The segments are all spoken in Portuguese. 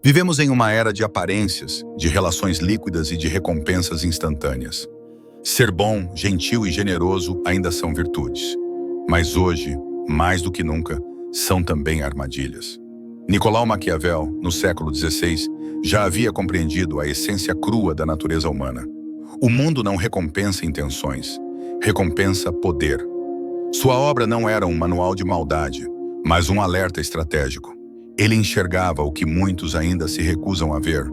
Vivemos em uma era de aparências, de relações líquidas e de recompensas instantâneas. Ser bom, gentil e generoso ainda são virtudes. Mas hoje, mais do que nunca, são também armadilhas. Nicolau Maquiavel, no século XVI, já havia compreendido a essência crua da natureza humana. O mundo não recompensa intenções, recompensa poder. Sua obra não era um manual de maldade, mas um alerta estratégico. Ele enxergava o que muitos ainda se recusam a ver,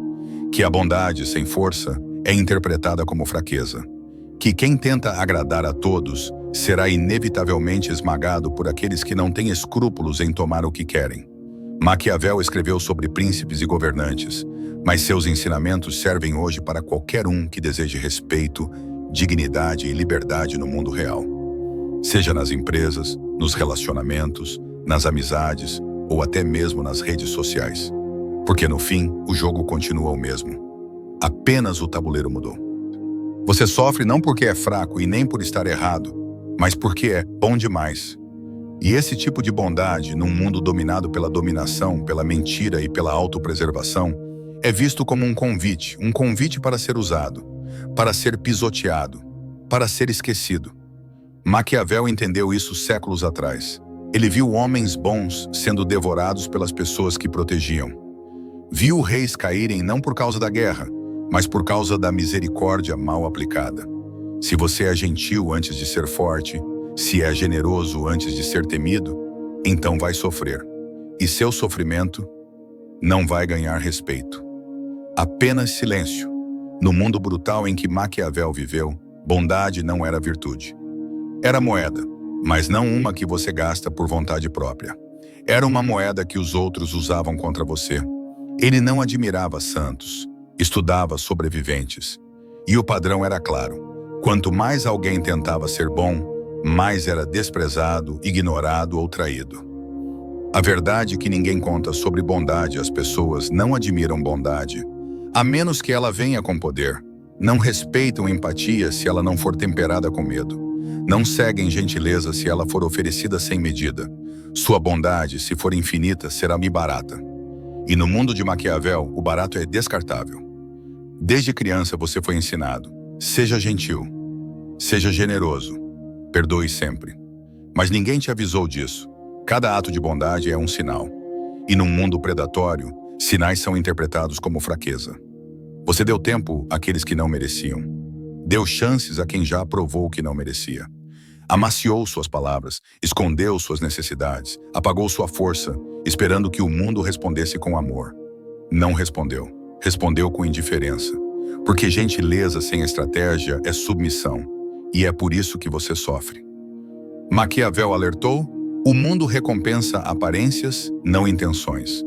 que a bondade sem força é interpretada como fraqueza, que quem tenta agradar a todos será inevitavelmente esmagado por aqueles que não têm escrúpulos em tomar o que querem. Maquiavel escreveu sobre príncipes e governantes, mas seus ensinamentos servem hoje para qualquer um que deseje respeito, dignidade e liberdade no mundo real. Seja nas empresas, nos relacionamentos, nas amizades ou até mesmo nas redes sociais. Porque no fim, o jogo continua o mesmo. Apenas o tabuleiro mudou. Você sofre não porque é fraco e nem por estar errado, mas porque é bom demais. E esse tipo de bondade, num mundo dominado pela dominação, pela mentira e pela autopreservação, é visto como um convite para ser usado, para ser pisoteado, para ser esquecido. Maquiavel entendeu isso séculos atrás. Ele viu homens bons sendo devorados pelas pessoas que protegiam. Viu reis caírem não por causa da guerra, mas por causa da misericórdia mal aplicada. Se você é gentil antes de ser forte, se é generoso antes de ser temido, então vai sofrer. E seu sofrimento não vai ganhar respeito. Apenas silêncio. No mundo brutal em que Maquiavel viveu, bondade não era virtude. Era moeda, mas não uma que você gasta por vontade própria. Era uma moeda que os outros usavam contra você. Ele não admirava santos, estudava sobreviventes. E o padrão era claro. Quanto mais alguém tentava ser bom, mais era desprezado, ignorado ou traído. A verdade que ninguém conta sobre bondade, as pessoas não admiram bondade, a menos que ela venha com poder. Não respeitam empatia se ela não for temperada com medo. Não seguem gentileza se ela for oferecida sem medida. Sua bondade, se for infinita, será barata. E no mundo de Maquiavel, o barato é descartável. Desde criança você foi ensinado: seja gentil, seja generoso, perdoe sempre. Mas ninguém te avisou disso. Cada ato de bondade é um sinal. E num mundo predatório, sinais são interpretados como fraqueza. Você deu tempo àqueles que não mereciam. Deu chances a quem já aprovou que não merecia. Amaciou suas palavras, escondeu suas necessidades, apagou sua força, esperando que o mundo respondesse com amor. Não respondeu. Respondeu com indiferença. Porque gentileza sem estratégia é submissão. E é por isso que você sofre. Maquiavel alertou: o mundo recompensa aparências, não intenções.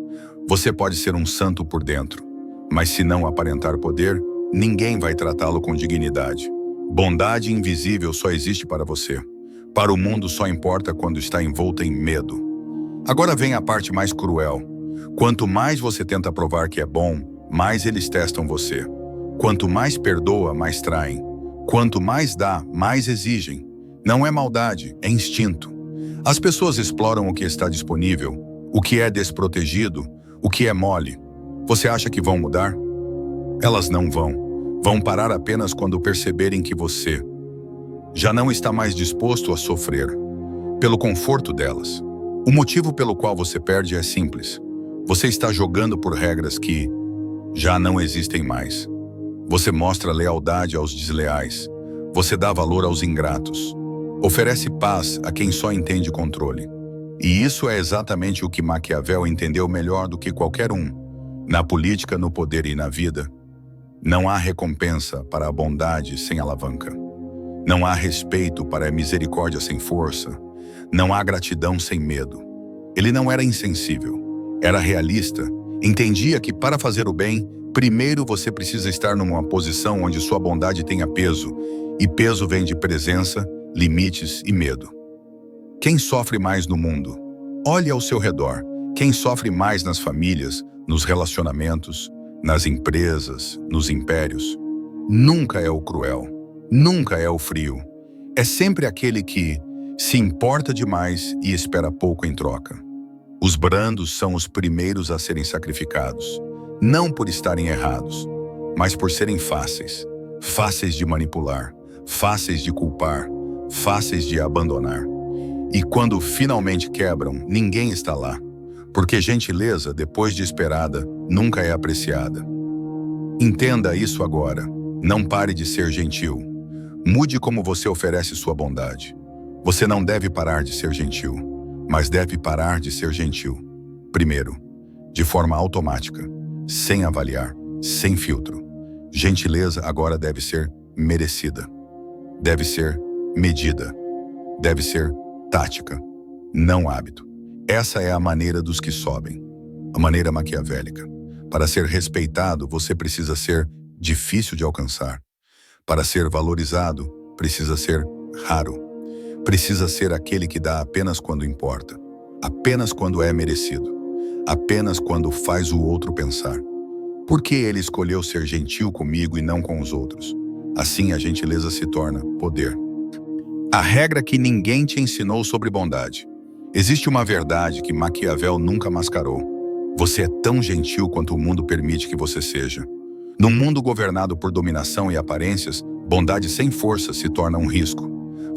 Você pode ser um santo por dentro, mas se não aparentar poder, ninguém vai tratá-lo com dignidade. Bondade invisível só existe para você. Para o mundo só importa quando está envolta em medo. Agora vem a parte mais cruel. Quanto mais você tenta provar que é bom, mais eles testam você. Quanto mais perdoa, mais traem. Quanto mais dá, mais exigem. Não é maldade, é instinto. As pessoas exploram o que está disponível, o que é desprotegido, o que é mole. Você acha que vão mudar? Elas não vão. Vão parar apenas quando perceberem que você já não está mais disposto a sofrer pelo conforto delas. O motivo pelo qual você perde é simples. Você está jogando por regras que já não existem mais. Você mostra lealdade aos desleais. Você dá valor aos ingratos. Oferece paz a quem só entende controle. E isso é exatamente o que Maquiavel entendeu melhor do que qualquer um. Na política, no poder e na vida, não há recompensa para a bondade sem alavanca. Não há respeito para a misericórdia sem força. Não há gratidão sem medo. Ele não era insensível. Era realista. Entendia que para fazer o bem, primeiro você precisa estar numa posição onde sua bondade tenha peso. E peso vem de presença, limites e medo. Quem sofre mais no mundo? Olhe ao seu redor. Quem sofre mais nas famílias, nos relacionamentos, nas empresas, nos impérios? Nunca é o cruel. Nunca é o frio. É sempre aquele que se importa demais e espera pouco em troca. Os brandos são os primeiros a serem sacrificados. Não por estarem errados, mas por serem fáceis. Fáceis de manipular, fáceis de culpar, fáceis de abandonar. E quando finalmente quebram, ninguém está lá. Porque gentileza, depois de esperada, nunca é apreciada. Entenda isso agora. Não pare de ser gentil. Mude como você oferece sua bondade. Você não deve parar de ser gentil, mas deve parar de ser gentil. Primeiro, de forma automática, sem avaliar, sem filtro. Gentileza agora deve ser merecida. Deve ser medida. Deve ser tática, não hábito. Essa é a maneira dos que sobem, a maneira maquiavélica. Para ser respeitado, você precisa ser difícil de alcançar. Para ser valorizado, precisa ser raro. Precisa ser aquele que dá apenas quando importa, apenas quando é merecido, apenas quando faz o outro pensar. Por que ele escolheu ser gentil comigo e não com os outros? Assim a gentileza se torna poder. A regra que ninguém te ensinou sobre bondade. Existe uma verdade que Maquiavel nunca mascarou. Você é tão gentil quanto o mundo permite que você seja. Num mundo governado por dominação e aparências, bondade sem força se torna um risco.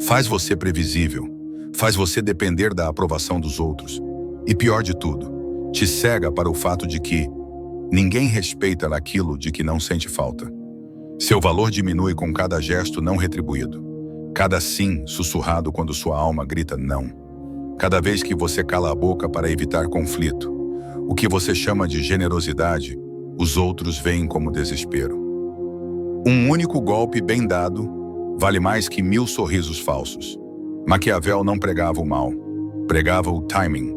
Faz você previsível. Faz você depender da aprovação dos outros. E pior de tudo, te cega para o fato de que ninguém respeita aquilo de que não sente falta. Seu valor diminui com cada gesto não retribuído. Cada sim sussurrado quando sua alma grita não. Cada vez que você cala a boca para evitar conflito, o que você chama de generosidade, os outros veem como desespero. Um único golpe bem dado vale mais que 1000 sorrisos falsos. Maquiavel não pregava o mal, pregava o timing.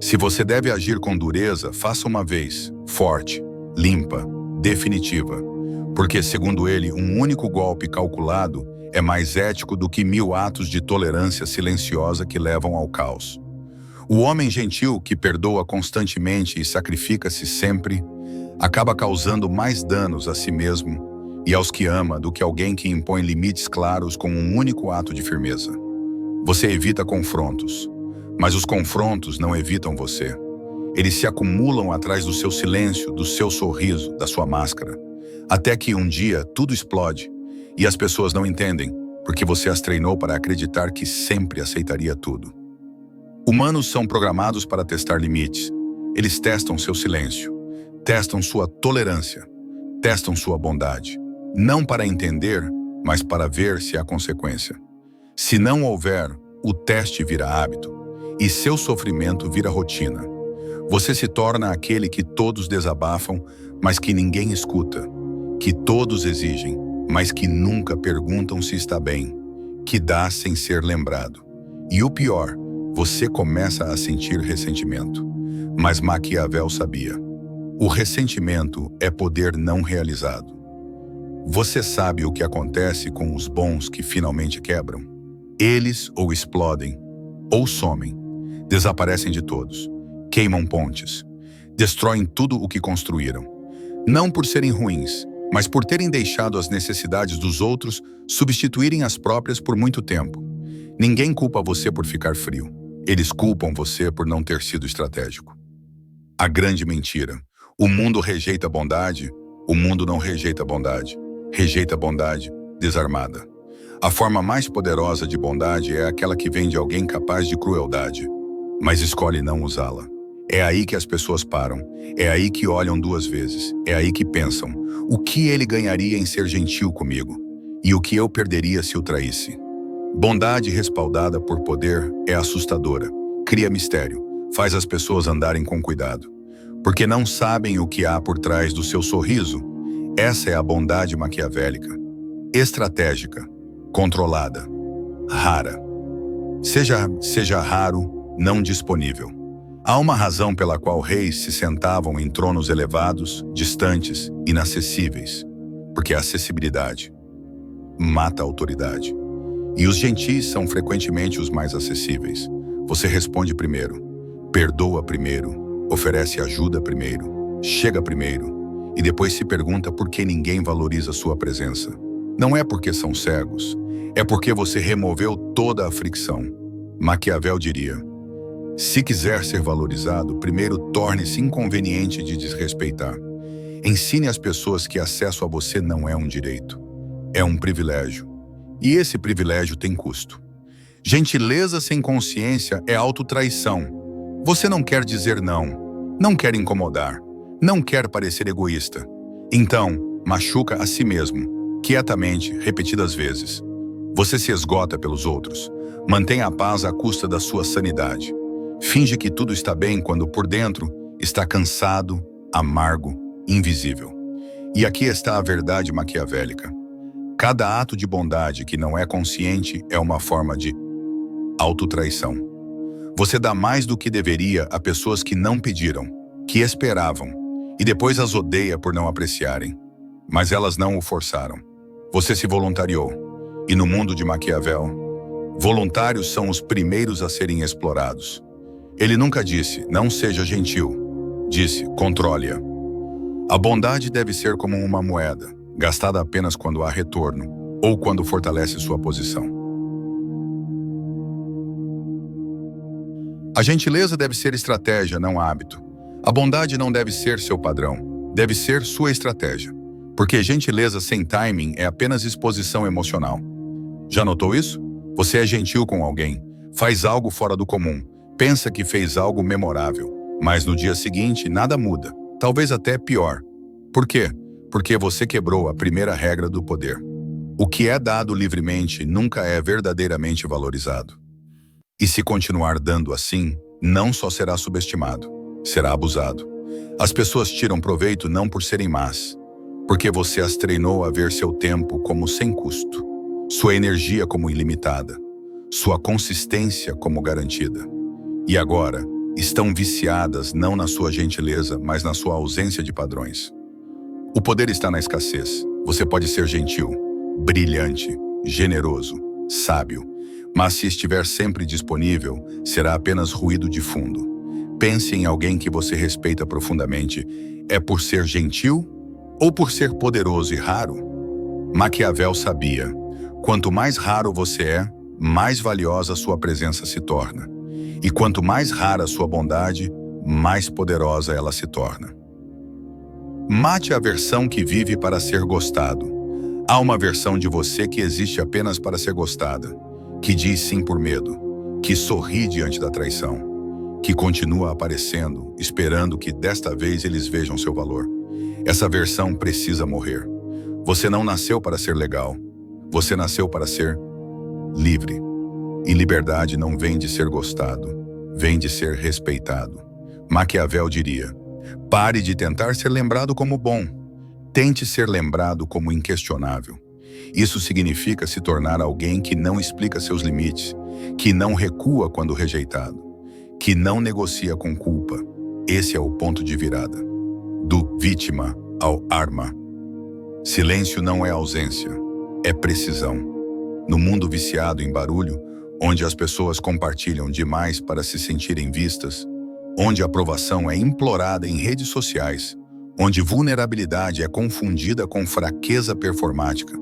Se você deve agir com dureza, faça uma vez, forte, limpa, definitiva. Porque, segundo ele, um único golpe calculado é mais ético do que 1000 atos de tolerância silenciosa que levam ao caos. O homem gentil que perdoa constantemente e sacrifica-se sempre acaba causando mais danos a si mesmo e aos que ama do que alguém que impõe limites claros com um único ato de firmeza. Você evita confrontos, mas os confrontos não evitam você. Eles se acumulam atrás do seu silêncio, do seu sorriso, da sua máscara, até que um dia tudo explode. E as pessoas não entendem, porque você as treinou para acreditar que sempre aceitaria tudo. Humanos são programados para testar limites. Eles testam seu silêncio, testam sua tolerância, testam sua bondade. Não para entender, mas para ver se há consequência. Se não houver, o teste vira hábito, e seu sofrimento vira rotina. Você se torna aquele que todos desabafam, mas que ninguém escuta, que todos exigem, mas que nunca perguntam se está bem, que dá sem ser lembrado. E o pior, você começa a sentir ressentimento. Mas Maquiavel sabia. O ressentimento é poder não realizado. Você sabe o que acontece com os bons que finalmente quebram? Eles ou explodem, ou somem, desaparecem de todos, queimam pontes, destroem tudo o que construíram. Não por serem ruins, mas por terem deixado as necessidades dos outros substituírem as próprias por muito tempo. Ninguém culpa você por ficar frio. Eles culpam você por não ter sido estratégico. A grande mentira. O mundo rejeita a bondade, o mundo não rejeita a bondade. Rejeita a bondade desarmada. A forma mais poderosa de bondade é aquela que vem de alguém capaz de crueldade, mas escolhe não usá-la. É aí que as pessoas param, é aí que olham 2 vezes, é aí que pensam, o que ele ganharia em ser gentil comigo? E o que eu perderia se o traísse? Bondade respaldada por poder é assustadora, cria mistério, faz as pessoas andarem com cuidado. Porque não sabem o que há por trás do seu sorriso. Essa é a bondade maquiavélica. Estratégica, controlada, rara. Seja raro, não disponível. Há uma razão pela qual reis se sentavam em tronos elevados, distantes, inacessíveis. Porque a acessibilidade mata a autoridade. E os gentis são frequentemente os mais acessíveis. Você responde primeiro, perdoa primeiro, oferece ajuda primeiro, chega primeiro, e depois se pergunta por que ninguém valoriza sua presença. Não é porque são cegos, é porque você removeu toda a fricção. Maquiavel diria: se quiser ser valorizado, primeiro torne-se inconveniente de desrespeitar. Ensine às pessoas que acesso a você não é um direito, é um privilégio. E esse privilégio tem custo. Gentileza sem consciência é autotraição. Você não quer dizer não, não quer incomodar, não quer parecer egoísta. Então, machuca a si mesmo, quietamente, repetidas vezes. Você se esgota pelos outros. Mantenha a paz à custa da sua sanidade. Finge que tudo está bem quando por dentro está cansado, amargo, invisível. E aqui está a verdade maquiavélica. Cada ato de bondade que não é consciente é uma forma de autotraição. Você dá mais do que deveria a pessoas que não pediram, que esperavam, e depois as odeia por não apreciarem. Mas elas não o forçaram. Você se voluntariou. E no mundo de Maquiavel, voluntários são os primeiros a serem explorados. Ele nunca disse, não seja gentil. Disse, controle-a. A bondade deve ser como uma moeda, gastada apenas quando há retorno, ou quando fortalece sua posição. A gentileza deve ser estratégia, não hábito. A bondade não deve ser seu padrão, deve ser sua estratégia. Porque gentileza sem timing é apenas exposição emocional. Já notou isso? Você é gentil com alguém, faz algo fora do comum, pensa que fez algo memorável, mas no dia seguinte nada muda, talvez até pior. Por quê? Porque você quebrou a primeira regra do poder. O que é dado livremente nunca é verdadeiramente valorizado. E se continuar dando assim, não só será subestimado, será abusado. As pessoas tiram proveito não por serem más, porque você as treinou a ver seu tempo como sem custo, sua energia como ilimitada, sua consistência como garantida. E agora, estão viciadas não na sua gentileza, mas na sua ausência de padrões. O poder está na escassez. Você pode ser gentil, brilhante, generoso, sábio, mas se estiver sempre disponível, será apenas ruído de fundo. Pense em alguém que você respeita profundamente. É por ser gentil ou por ser poderoso e raro? Maquiavel sabia: quanto mais raro você é, mais valiosa sua presença se torna. E quanto mais rara sua bondade, mais poderosa ela se torna. Mate a versão que vive para ser gostado. Há uma versão de você que existe apenas para ser gostada, que diz sim por medo, que sorri diante da traição, que continua aparecendo, esperando que desta vez eles vejam seu valor. Essa versão precisa morrer. Você não nasceu para ser legal. Você nasceu para ser livre. E liberdade não vem de ser gostado, vem de ser respeitado. Maquiavel diria: pare de tentar ser lembrado como bom. Tente ser lembrado como inquestionável. Isso significa se tornar alguém que não explica seus limites, que não recua quando rejeitado, que não negocia com culpa. Esse é o ponto de virada. Do vítima ao arma. Silêncio não é ausência, é precisão. No mundo viciado em barulho, onde as pessoas compartilham demais para se sentirem vistas, onde a aprovação é implorada em redes sociais, onde vulnerabilidade é confundida com fraqueza performática,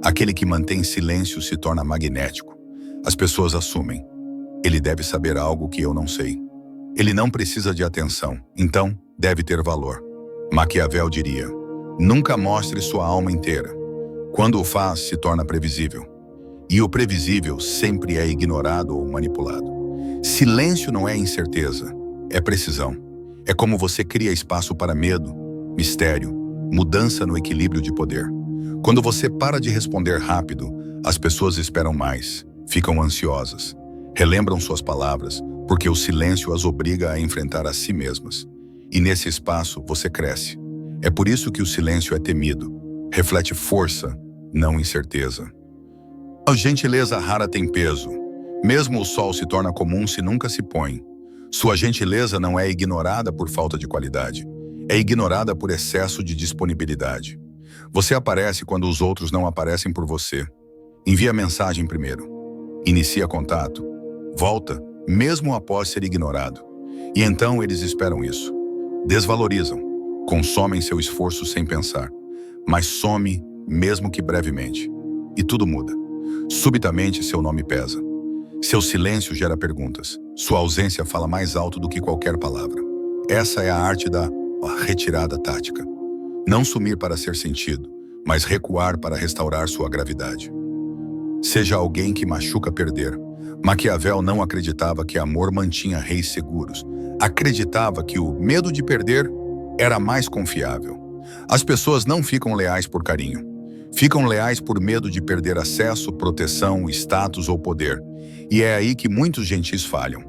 aquele que mantém silêncio se torna magnético. As pessoas assumem: ele deve saber algo que eu não sei. Ele não precisa de atenção, então deve ter valor. Maquiavel diria: nunca mostre sua alma inteira. Quando o faz, se torna previsível. E o previsível sempre é ignorado ou manipulado. Silêncio não é incerteza, é precisão. É como você cria espaço para medo, mistério, mudança no equilíbrio de poder. Quando você para de responder rápido, as pessoas esperam mais, ficam ansiosas, relembram suas palavras, porque o silêncio as obriga a enfrentar a si mesmas. E nesse espaço você cresce. É por isso que o silêncio é temido. Reflete força, não incerteza. A gentileza rara tem peso. Mesmo o sol se torna comum se nunca se põe. Sua gentileza não é ignorada por falta de qualidade. É ignorada por excesso de disponibilidade. Você aparece quando os outros não aparecem por você. Envia mensagem primeiro. Inicia contato. Volta, mesmo após ser ignorado. E então eles esperam isso. Desvalorizam. Consomem seu esforço sem pensar. Mas some, mesmo que brevemente. E tudo muda. Subitamente seu nome pesa. Seu silêncio gera perguntas. Sua ausência fala mais alto do que qualquer palavra. Essa é a arte da retirada tática. Não sumir para ser sentido, mas recuar para restaurar sua gravidade. Seja alguém que machuca perder. Maquiavel não acreditava que amor mantinha reis seguros. Acreditava que o medo de perder era mais confiável. As pessoas não ficam leais por carinho. Ficam leais por medo de perder acesso, proteção, status ou poder. E é aí que muitos gentis falham.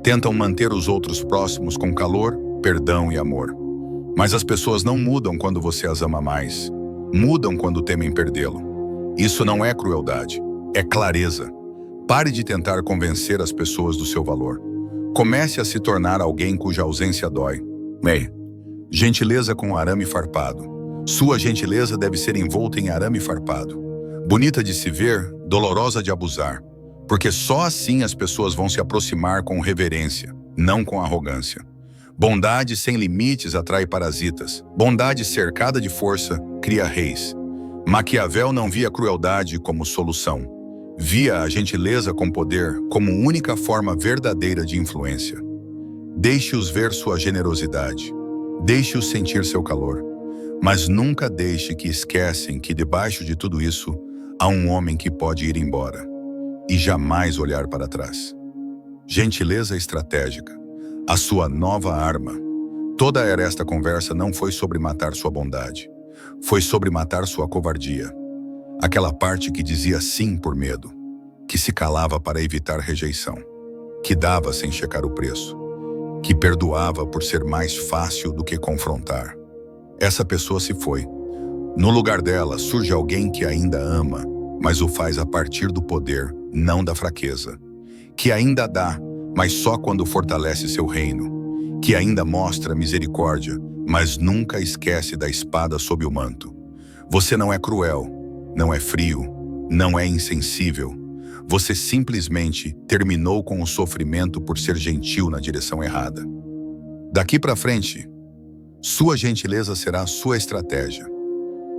Tentam manter os outros próximos com calor, perdão e amor. Mas as pessoas não mudam quando você as ama mais. Mudam quando temem perdê-lo. Isso não é crueldade, é clareza. Pare de tentar convencer as pessoas do seu valor. Comece a se tornar alguém cuja ausência dói. Gentileza com arame farpado. Sua gentileza deve ser envolta em arame farpado. Bonita de se ver, dolorosa de abusar. Porque só assim as pessoas vão se aproximar com reverência, não com arrogância. Bondade sem limites atrai parasitas. Bondade cercada de força cria reis. Maquiavel não via crueldade como solução. Via a gentileza com poder como única forma verdadeira de influência. Deixe-os ver sua generosidade. Deixe-os sentir seu calor. Mas nunca deixe que esquecem que debaixo de tudo isso há um homem que pode ir embora e jamais olhar para trás. Gentileza estratégica. A sua nova arma. Toda esta conversa não foi sobre matar sua bondade. Foi sobre matar sua covardia. Aquela parte que dizia sim por medo, que se calava para evitar rejeição, que dava sem checar o preço, que perdoava por ser mais fácil do que confrontar. Essa pessoa se foi. No lugar dela surge alguém que ainda ama, mas o faz a partir do poder, não da fraqueza. Que ainda dá, mas só quando fortalece seu reino. Que ainda mostra misericórdia, mas nunca esquece da espada sob o manto. Você não é cruel, não é frio, não é insensível. Você simplesmente terminou com o sofrimento por ser gentil na direção errada. Daqui para frente, sua gentileza será sua estratégia.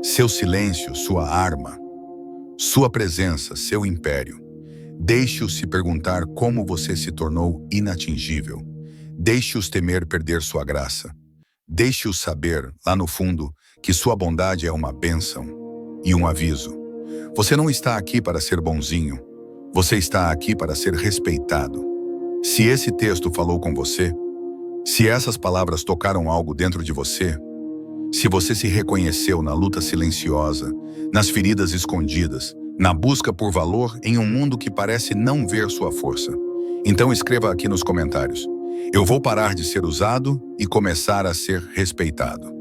Seu silêncio, sua arma. Sua presença, seu império. Deixe-os se perguntar como você se tornou inatingível. Deixe-os temer perder sua graça. Deixe-os saber, lá no fundo, que sua bondade é uma bênção e um aviso. Você não está aqui para ser bonzinho. Você está aqui para ser respeitado. Se esse texto falou com você, se essas palavras tocaram algo dentro de você, se você se reconheceu na luta silenciosa, nas feridas escondidas, na busca por valor em um mundo que parece não ver sua força, então escreva aqui nos comentários: eu vou parar de ser usado e começar a ser respeitado.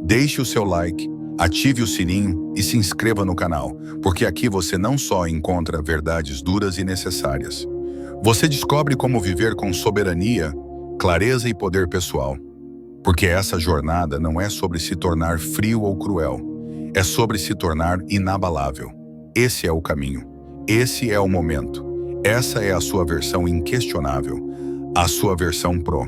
Deixe o seu like, ative o sininho e se inscreva no canal, porque aqui você não só encontra verdades duras e necessárias. Você descobre como viver com soberania, clareza e poder pessoal. Porque essa jornada não é sobre se tornar frio ou cruel, é sobre se tornar inabalável. Esse é o caminho, esse é o momento, essa é a sua versão inquestionável, a sua versão pro.